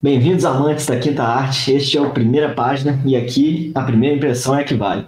Bem-vindos, amantes da quinta arte. Este é o Primeira Página e aqui a primeira impressão é que vale.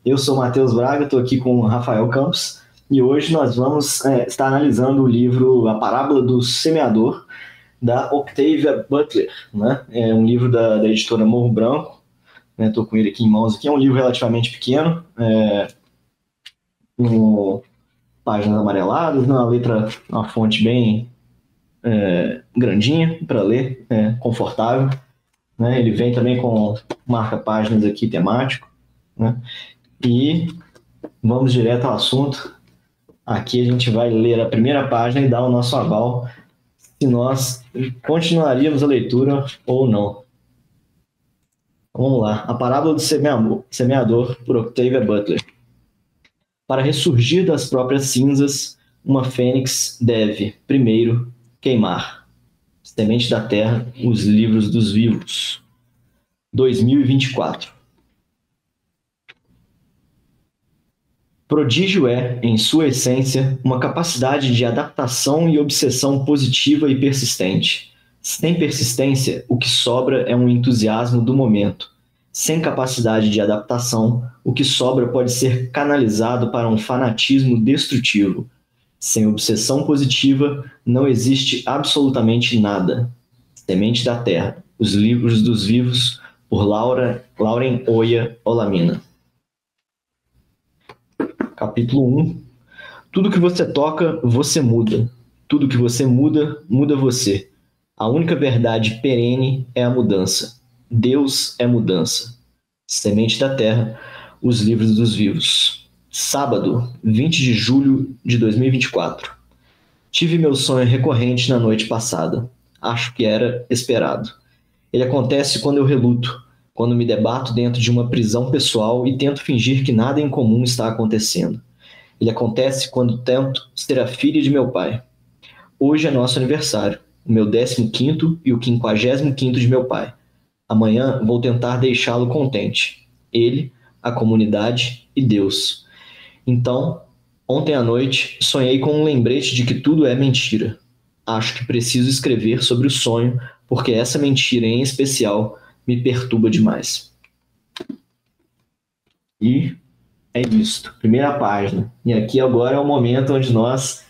Eu sou o Matheus Braga, estou aqui com o Rafael Campos e hoje nós vamos estar analisando o livro A Parábola do Semeador, da Octavia Butler, né? É um livro da editora Morro Branco, estou com ele aqui em mãos. Aqui é um livro relativamente pequeno, com páginas amareladas, uma fonte bem grandinha para ler, confortável, né? Ele vem também com marca-páginas aqui temático, né? E vamos direto ao assunto. Aqui a gente vai ler a primeira página e dar o nosso aval se nós continuaríamos a leitura ou não. Vamos lá. A Parábola do Semeador, por Octavia Butler. Para ressurgir das próprias cinzas, uma fênix deve, primeiro, queimar. Semente da Terra, os livros dos vivos. 2024. Prodígio é, em sua essência, uma capacidade de adaptação e obsessão positiva e persistente. Sem persistência, o que sobra é um entusiasmo do momento. Sem capacidade de adaptação, o que sobra pode ser canalizado para um fanatismo destrutivo. Sem obsessão positiva, não existe absolutamente nada. Semente da Terra, os livros dos vivos, por Lauren Oya Olamina. Capítulo 1. Tudo que você toca, você muda. Tudo que você muda, muda você. A única verdade perene é a mudança. Deus é mudança. Semente da Terra, os livros dos vivos. Sábado, 20 de julho de 2024. Tive meu sonho recorrente na noite passada. Acho que era esperado. Ele acontece quando eu reluto, quando me debato dentro de uma prisão pessoal e tento fingir que nada em comum está acontecendo. Ele acontece quando tento ser a filha de meu pai. Hoje é nosso aniversário, o meu 15º e o 55º de meu pai. Amanhã vou tentar deixá-lo contente. Ele, a comunidade e Deus. Então, ontem à noite, sonhei com um lembrete de que tudo é mentira. Acho que preciso escrever sobre o sonho, porque essa mentira em especial me perturba demais. E é isso. Primeira página. E aqui agora é o momento onde nós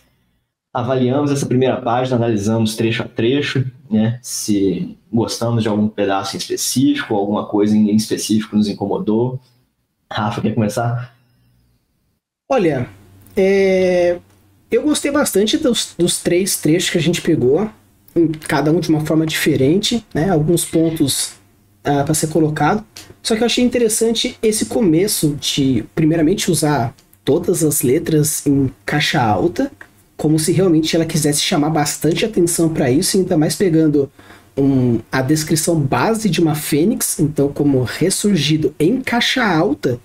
avaliamos essa primeira página, analisamos trecho a trecho, né? Se gostamos de algum pedaço em específico, alguma coisa em específico nos incomodou. Rafa, quer começar? Olha, eu gostei bastante dos três trechos que a gente pegou, cada um de uma forma diferente, né? Alguns pontos para ser colocado. Só que eu achei interessante esse começo de, primeiramente, usar todas as letras em caixa alta, como se realmente ela quisesse chamar bastante atenção para isso, e ainda mais pegando a descrição base de uma fênix, então como ressurgido em caixa alta,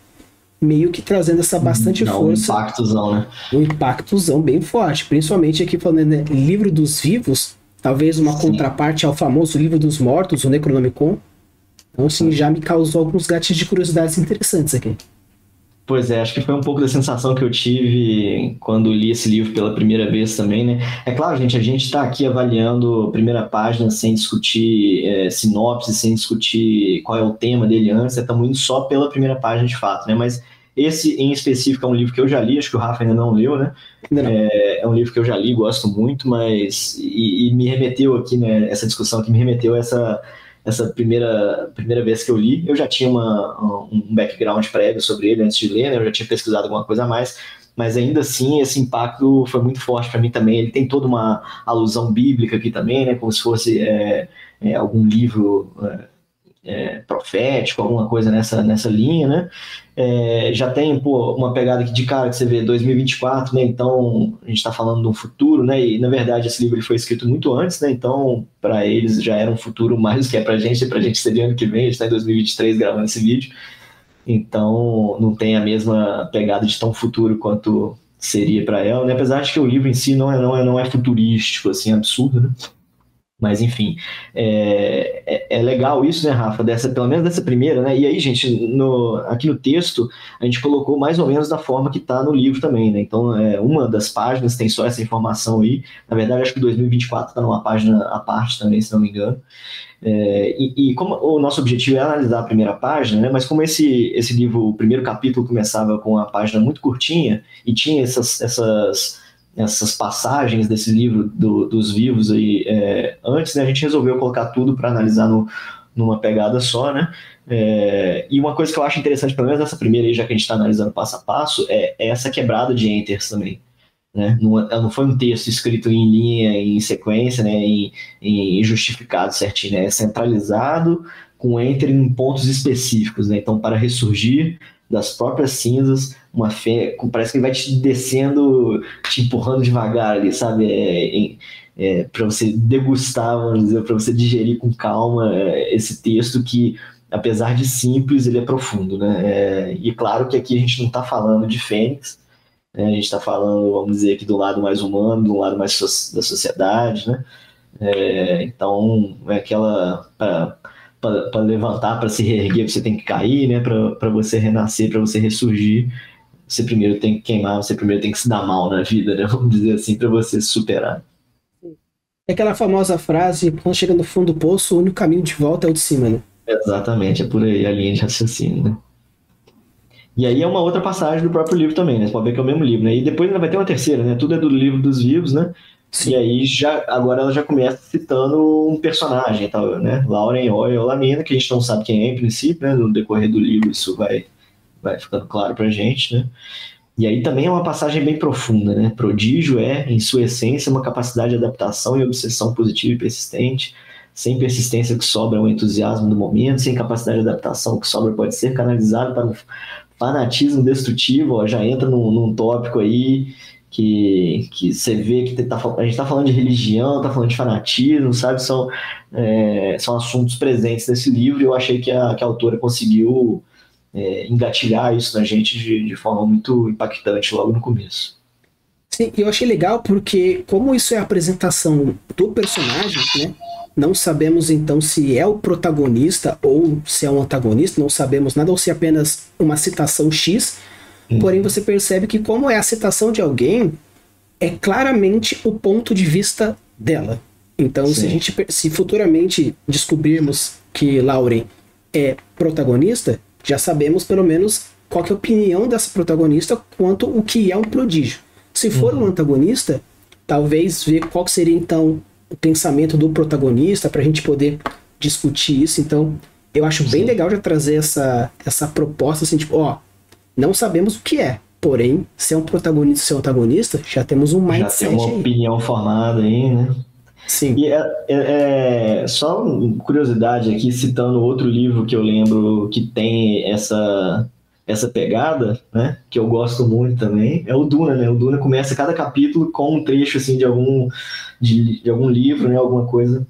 meio que trazendo essa bastante força. Um impactozão, né? Um impactozão bem forte, principalmente aqui falando, né, Livro dos Vivos, talvez uma contraparte ao famoso Livro dos Mortos, o Necronomicon. Então, assim, já me causou alguns gatilhos de curiosidades interessantes aqui. Pois é, acho que foi um pouco da sensação que eu tive quando li esse livro pela primeira vez também, né? É claro, gente, a gente está aqui avaliando a primeira página sem discutir sinopse, sem discutir qual é o tema dele antes, estamos indo só pela primeira página de fato, né? Mas esse em específico é um livro que eu já li, acho que o Rafa ainda não leu, né? É um livro que eu já li, gosto muito, mas e me remeteu aqui, né? Essa discussão que me remeteu a essa primeira vez que eu li. Eu já tinha um background prévio sobre ele antes de ler, né? Eu já tinha pesquisado alguma coisa a mais, mas ainda assim esse impacto foi muito forte para mim também. Ele tem toda uma alusão bíblica aqui também, né? Como se fosse algum livro profético, alguma coisa nessa linha, né? Já tem uma pegada aqui de cara que você vê 2024, né? Então a gente está falando de um futuro, né? E na verdade esse livro ele foi escrito muito antes, né? Então para eles já era um futuro mais do que é para a gente seria ano que vem. A gente está em 2023 gravando esse vídeo, então não tem a mesma pegada de tão futuro quanto seria para ela, né? Apesar de que o livro em si não é futurístico, assim, absurdo, né? Mas, enfim, é legal isso, né, Rafa? Pelo menos dessa primeira, né? E aí, gente, aqui no texto, a gente colocou mais ou menos da forma que está no livro também, né? Então, uma das páginas tem só essa informação aí. Na verdade, acho que 2024 está numa página à parte também, se não me engano. E como o nosso objetivo é analisar a primeira página, né? Mas como esse livro, o primeiro capítulo começava com uma página muito curtinha e tinha essas passagens desse livro dos vivos aí antes, né, a gente resolveu colocar tudo para analisar numa pegada só, né? E uma coisa que eu acho interessante, pelo menos nessa primeira aí, já que a gente está analisando passo a passo, é essa quebrada de enters também. Né? Não foi um texto escrito em linha, em sequência, né? em justificado certinho, né? É centralizado com enter em pontos específicos, né? Então, para ressurgir das próprias cinzas, uma fé, parece que vai te descendo, te empurrando devagar ali, sabe? Para você degustar, vamos dizer, para você digerir com calma esse texto que, apesar de simples, ele é profundo, né? E claro que aqui a gente não está falando de Fênix, né? A gente está falando, vamos dizer, aqui do lado mais humano, do lado mais da sociedade, né? Então, é aquela... Para levantar, para se reerguer, você tem que cair, né? Para você renascer, para você ressurgir, você primeiro tem que queimar, você primeiro tem que se dar mal na vida, né? Vamos dizer assim, para você se superar. É aquela famosa frase, quando chega no fundo do poço, o único caminho de volta é o de cima, né? Exatamente, é por aí a linha de raciocínio, né? E aí é uma outra passagem do próprio livro também, né? Você pode ver que é o mesmo livro, né? E depois ainda vai ter uma terceira, né? Tudo é do livro dos vivos, né? Sim. E aí agora ela já começa citando um personagem, tal, né? Lauren Olamina, que a gente não sabe quem é em princípio, né? No decorrer do livro isso vai ficando claro pra gente, né? E aí também é uma passagem bem profunda, né? Prodígio é, em sua essência, uma capacidade de adaptação e obsessão positiva e persistente. Sem persistência, o que sobra é o entusiasmo do momento. Sem capacidade de adaptação, o que sobra pode ser canalizado para um fanatismo destrutivo. Ó, já entra num tópico aí que você vê que a gente está falando de religião, está falando de fanatismo, sabe? São assuntos presentes nesse livro e eu achei que a autora conseguiu engatilhar isso na gente de forma muito impactante logo no começo. Sim, eu achei legal porque, como isso é a apresentação do personagem, né? Não sabemos então se é o protagonista ou se é um antagonista, não sabemos nada, ou se é apenas uma citação X. Porém, você percebe que, como é a citação de alguém, é claramente o ponto de vista dela. Então, se futuramente descobrirmos que Lauren é protagonista, já sabemos pelo menos qual que é a opinião dessa protagonista quanto o que é um prodígio. Se for um antagonista, talvez ver qual seria então o pensamento do protagonista para a gente poder discutir isso. Então, eu acho bem legal já trazer essa proposta, assim, tipo, não sabemos o que é, porém, se é um protagonista ou se é um antagonista, já temos um mindset. Já tem uma opinião formada aí, né? Sim. E só curiosidade aqui, citando outro livro que eu lembro que tem essa pegada, né, que eu gosto muito também, é o Duna, né? O Duna começa cada capítulo com um trecho assim de algum livro, né, alguma coisa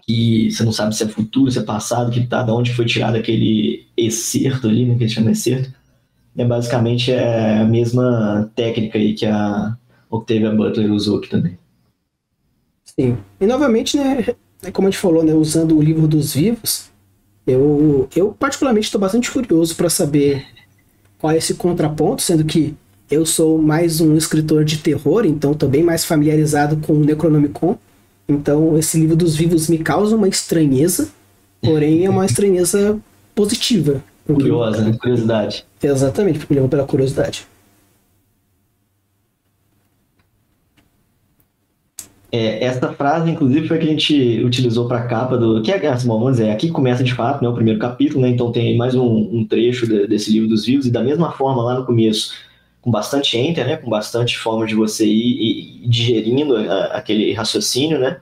que você não sabe se é futuro, se é passado, de onde foi tirado aquele excerto ali, né, que eles chamam de excerto. Basicamente é a mesma técnica aí que a Octavia Butler usou aqui também. Sim. E novamente, né, como a gente falou, né, usando o livro dos vivos, eu particularmente estou bastante curioso para saber qual é esse contraponto, sendo que eu sou mais um escritor de terror, então estou bem mais familiarizado com o Necronomicon. Então esse livro dos vivos me causa uma estranheza, porém é uma estranheza positiva. Curiosa, né? Curiosidade. Exatamente, me levou pela curiosidade. Essa frase, inclusive, foi que a gente utilizou para a capa do... vamos dizer, aqui começa de fato, né, o primeiro capítulo, né, então tem mais um trecho desse livro dos vivos, e da mesma forma lá no começo, com bastante enter, né, com bastante forma de você ir digerindo aquele raciocínio, né,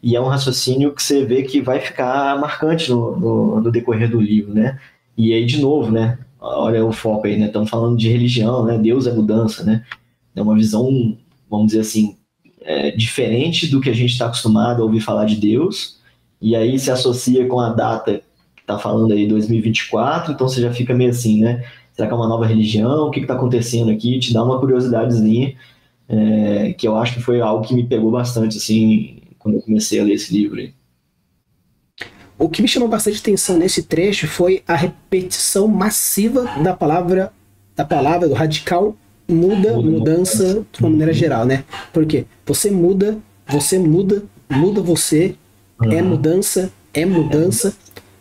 e é um raciocínio que você vê que vai ficar marcante no decorrer do livro, né, e aí de novo, né, olha o foco aí, né, estamos falando de religião, né, Deus é mudança, né, é uma visão, vamos dizer assim, diferente do que a gente está acostumado a ouvir falar de Deus, e aí se associa com a data que está falando aí, 2024, então você já fica meio assim, né? Será que é uma nova religião? O que está acontecendo aqui? Te dá uma curiosidadezinha, que eu acho que foi algo que me pegou bastante, assim, quando eu comecei a ler esse livro aí. O que me chamou bastante atenção nesse trecho foi a repetição massiva do radical mudança de uma maneira geral, né? Porque você muda, muda você, é mudança.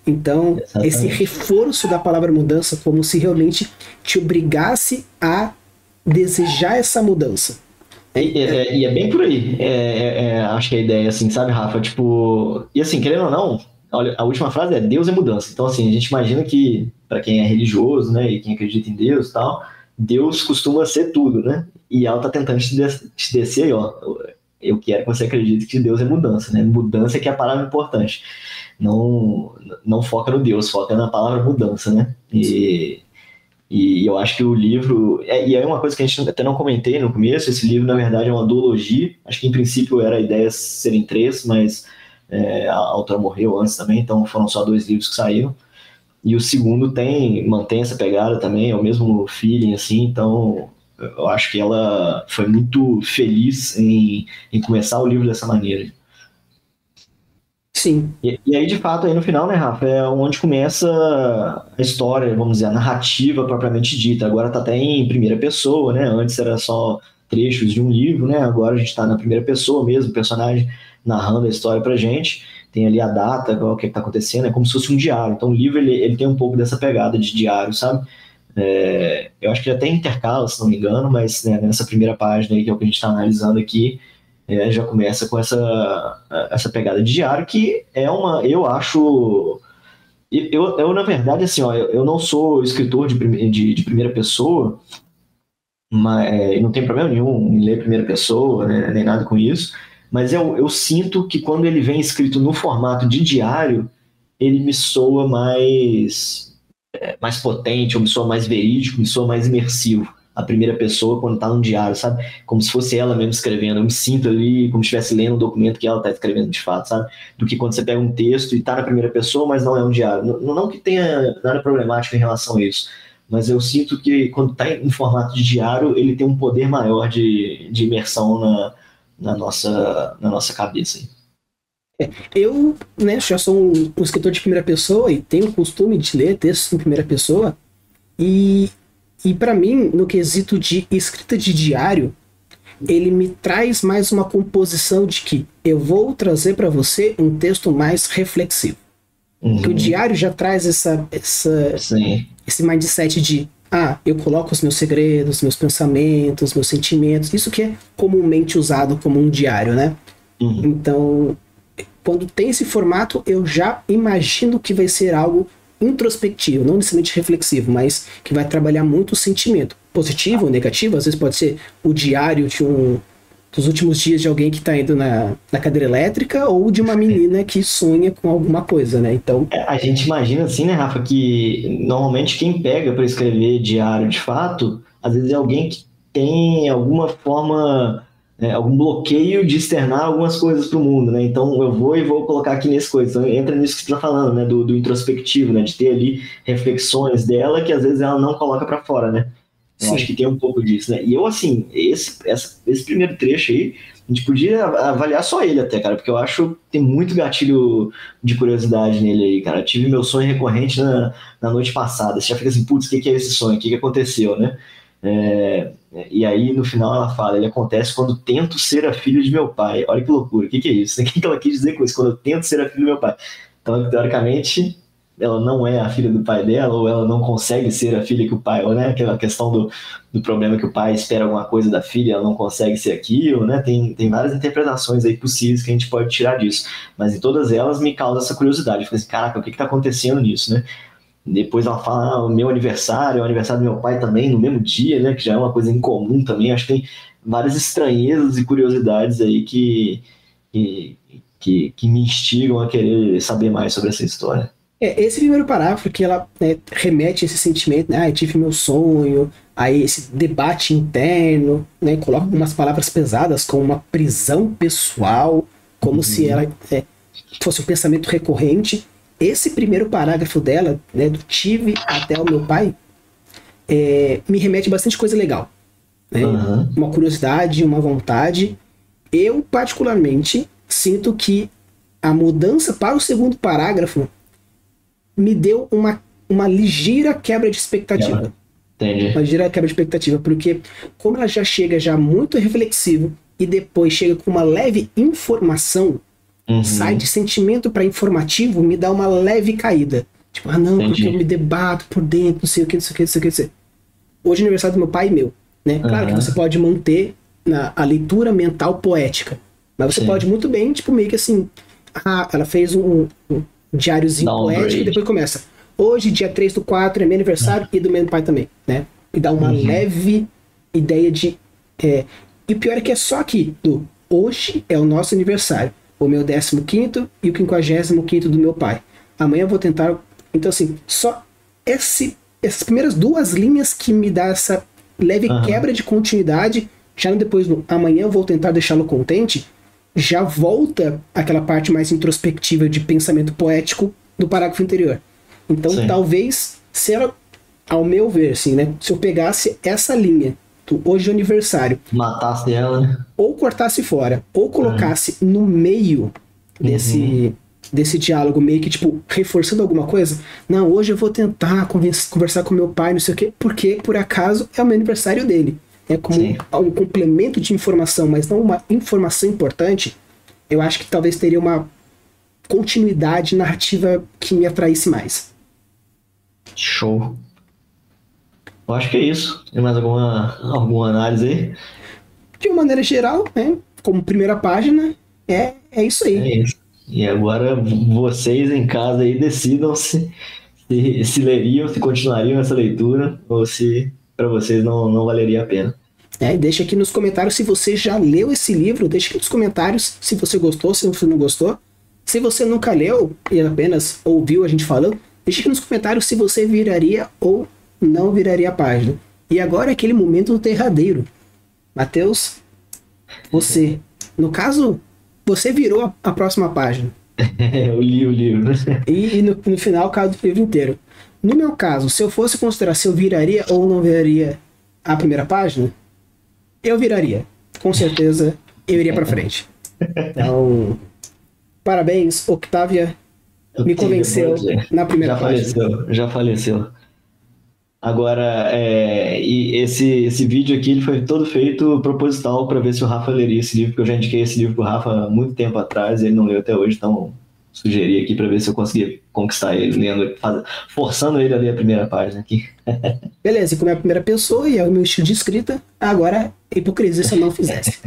Então, Exatamente. esse reforço da palavra mudança como se realmente te obrigasse a desejar essa mudança. E é bem por aí. Acho que a ideia, assim, sabe, Rafa? Tipo, e assim, querendo ou não, olha, a última frase é Deus é mudança. Então, assim, a gente imagina que, para quem é religioso, né, e quem acredita em Deus e tal, Deus costuma ser tudo, né? E ela tá tentando te descer aí, ó. Eu quero que você acredite que Deus é mudança, né? Mudança é que é a palavra importante. Não, não foca no Deus, foca na palavra mudança, né? E eu acho que o livro. E é uma coisa que a gente até não comentei no começo: esse livro, na verdade, é uma duologia. Acho que em princípio era a ideia serem 3, mas a autora morreu antes também, então foram só 2 livros que saíram. E o segundo mantém essa pegada também, é o mesmo feeling, assim, então eu acho que ela foi muito feliz em começar o livro dessa maneira. Sim. E aí, de fato, aí no final, né, Rafa, é onde começa a história, vamos dizer, a narrativa propriamente dita. Agora tá até em primeira pessoa, né? Antes era só trechos de um livro, né? Agora a gente tá na primeira pessoa mesmo, o personagem narrando a história pra gente. Tem ali a data, o que tá acontecendo, é como se fosse um diário. Então o livro, ele tem um pouco dessa pegada de diário, sabe? Eu acho que até intercala, se não me engano, mas né, nessa primeira página aí, que é o que a gente está analisando aqui, já começa com essa pegada de diário, que é eu acho. Na verdade, assim, ó, eu não sou escritor de primeira pessoa, mas não tem problema nenhum em ler primeira pessoa, né, nem nada com isso, mas eu sinto que quando ele vem escrito no formato de diário, ele me soa mais potente, ou me soa mais verídico, me soa mais imersivo. A primeira pessoa quando tá num diário, sabe? Como se fosse ela mesmo escrevendo. Eu me sinto ali como se estivesse lendo um documento que ela tá escrevendo de fato, sabe? Do que quando você pega um texto e tá na primeira pessoa, mas não é um diário. Não que tenha nada problemático em relação a isso, mas eu sinto que quando tá em formato de diário, ele tem um poder maior de imersão na nossa cabeça. Eu, né, já sou um escritor de primeira pessoa e tenho o costume de ler textos em primeira pessoa. E para mim, no quesito de escrita de diário, ele me traz mais uma composição de que eu vou trazer para você um texto mais reflexivo. Que o diário já traz esse mindset de eu coloco os meus segredos, meus pensamentos, meus sentimentos. Isso que é comumente usado como um diário, né? Então, quando tem esse formato, eu já imagino que vai ser algo introspectivo, não necessariamente reflexivo, mas que vai trabalhar muito o sentimento. Positivo ou negativo, às vezes pode ser o diário dos últimos dias de alguém que está indo na cadeira elétrica ou de uma menina que sonha com alguma coisa, né? Então... A gente imagina assim, né, Rafa, que normalmente quem pega para escrever diário de fato, às vezes é alguém que tem alguma forma... algum bloqueio de externar algumas coisas para o mundo, né? Então eu vou colocar aqui nesse coisa. Então entra nisso que você está falando, né? Do introspectivo, né? De ter ali reflexões dela que às vezes ela não coloca para fora, né? Eu acho que tem um pouco disso, né? E eu, assim, esse primeiro trecho aí, a gente podia avaliar só ele até, cara, porque eu acho que tem muito gatilho de curiosidade nele aí, cara. Eu tive meu sonho recorrente na noite passada. Você já fica assim, putz, o que é esse sonho? O que aconteceu, né? E aí, no final, ela fala, ele acontece quando tento ser a filha de meu pai. Olha que loucura, o que é isso? O que ela quis dizer com isso? Quando eu tento ser a filha do meu pai. Então, teoricamente, ela não é a filha do pai dela, ou ela não consegue ser a filha que o pai... Ou, né, aquela questão do problema que o pai espera alguma coisa da filha, ela não consegue ser aquilo, né? Tem várias interpretações aí possíveis que a gente pode tirar disso. Mas em todas elas me causa essa curiosidade. Fica assim, caraca, o que está acontecendo nisso, né? Depois ela fala, o meu aniversário, é o aniversário do meu pai também, no mesmo dia, né? Que já é uma coisa incomum também. Acho que tem várias estranhezas e curiosidades aí que me instigam a querer saber mais sobre essa história. Esse primeiro parágrafo que ela remete a esse sentimento, né? Eu tive meu sonho, aí esse debate interno, né? Coloca algumas palavras pesadas como uma prisão pessoal, como se ela fosse um pensamento recorrente. Esse primeiro parágrafo dela, né, do tive até o meu pai, me remete a bastante coisa legal. Né? Uma curiosidade, uma vontade. Eu, particularmente, sinto que a mudança para o segundo parágrafo me deu uma ligeira quebra de expectativa. Entendi. Uma ligeira quebra de expectativa, porque como ela já chega já muito reflexivo e depois chega com uma leve informação, sai de sentimento para informativo, me dá uma leve caída. Tipo, não, porque eu me debato por dentro, não sei o que, não sei o que, não sei o que, não sei o que. Hoje é aniversário do meu pai e meu, né? Claro que você pode manter a leitura mental poética, mas você pode muito bem, tipo, meio que assim, ela fez um diáriozinho poético e depois começa. Hoje, dia 3/4, é meu aniversário e do meu pai também, né? E dá uma leve ideia de... E o pior é que é só aqui, hoje é o nosso aniversário, o meu 15º e o 55º do meu pai. Amanhã eu vou tentar... Então, assim, só essas primeiras duas linhas que me dá essa leve quebra de continuidade, já depois no amanhã eu vou tentar deixá-lo contente, já volta aquela parte mais introspectiva de pensamento poético do parágrafo anterior. Então, talvez, se ela, ao meu ver, assim, né, se eu pegasse essa linha do hoje é aniversário, matasse ela, né? Ou cortasse fora, ou colocasse no meio desse diálogo, meio que, tipo, reforçando alguma coisa. Não, hoje eu vou tentar conversar com meu pai, não sei o quê, porque, por acaso, é o meu aniversário dele. É como um complemento de informação, mas não uma informação importante. Eu acho que talvez teria uma continuidade narrativa que me atraísse mais. Show. Eu acho que é isso. Tem mais alguma análise aí? De uma maneira geral, né, como primeira página, é isso aí. É isso. E agora vocês em casa aí decidam se leriam, se continuariam essa leitura ou se para vocês não valeria a pena. Deixa aqui nos comentários se você já leu esse livro, deixa aqui nos comentários se você gostou, se você não gostou. Se você nunca leu e apenas ouviu a gente falando, deixa aqui nos comentários se você viraria ou não viraria a página. E agora é aquele momento do derradeiro. Matheus, você, no caso, você virou a próxima página. Eu li o livro. E no final, caso do livro inteiro. No meu caso, se eu fosse considerar se eu viraria ou não viraria a primeira página, eu viraria. Com certeza, eu iria pra frente. Então, parabéns, Octávia. Me convenceu na primeira página. Já faleceu. Agora, e esse vídeo aqui ele foi todo feito proposital para ver se o Rafa leria esse livro, porque eu já indiquei esse livro pro Rafa há muito tempo atrás, ele não leu até hoje, então sugeri aqui para ver se eu conseguia conquistar ele, forçando ele a ler a primeira página aqui. Beleza, e como é a primeira pessoa e é o meu estilo de escrita, agora é hipocrisia se eu não fizesse.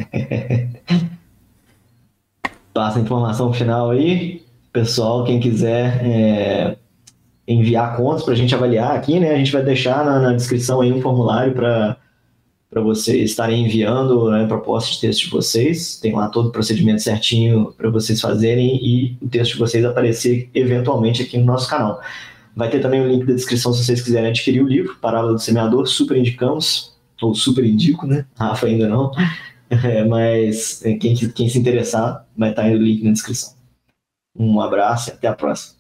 Passa a informação final aí, pessoal, quem quiser enviar contas para a gente avaliar aqui, né? A gente vai deixar na descrição aí um formulário para vocês estarem enviando, né, propostas de texto de vocês. Tem lá todo o procedimento certinho para vocês fazerem e o texto de vocês aparecer eventualmente aqui no nosso canal. Vai ter também o link da descrição se vocês quiserem adquirir o livro, Parábola do Semeador, super indicamos, ou super indico, né? Rafa ainda não. Mas quem se interessar vai estar aí o link na descrição. Um abraço e até a próxima.